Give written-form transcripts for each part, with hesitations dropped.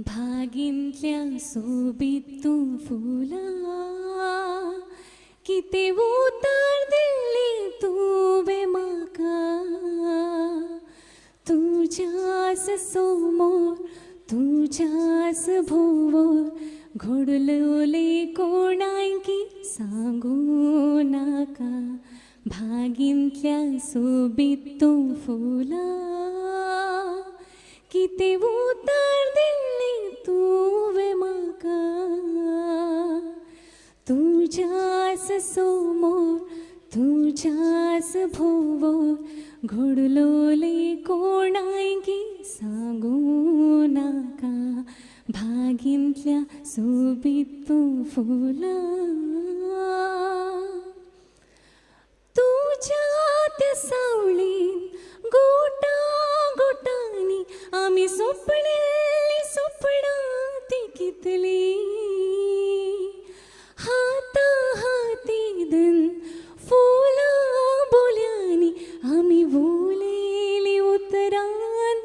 भागिंतल्या सोबीत तूं फुला कितें उतर दिल्ली तुवें म्हाका तुज्याच समोर तुज्याच भोंवोर घडलोले कोणांकी सांगू नाका भागिंतल्या सोबीत तूं फुला कितें उतर दिल्ली तुवें म्हाका तुज्याच समोर तुज्याच भोंवोर घडलोले कोणांकी सांगू नाका भागिंतल्या सोबीत तूं फुला तुज्या त्या सावळीन गोटा गोटांनी आमी सोंपलेलीं सोपणां ती कितली हाता हातीन फुलां बोल्यांनी आमी उलयलीं उतरां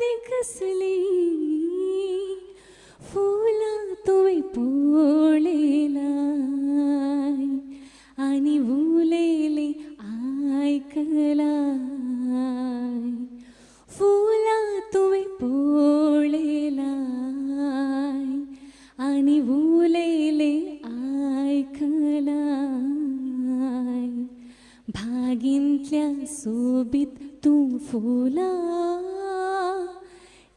ती कसली फुलां तुवें पळयलां आनी उलयलीं आयकलां फुलां तुवें पळयलां आनी उलयलीं आयकलां भागिंतल्या सोबीत तूं फुला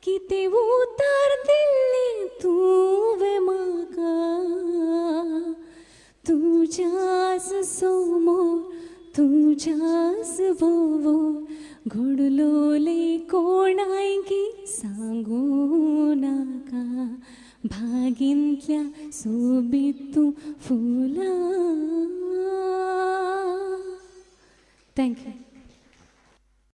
कितें उतर दिल्ली तुवें म्हाका तुज्याच समोर तुज्याच भोंवोर घडलोले कोणांकी सांगू नाका भागिंतल्या सोबीत तूं फुला. थँक्यू.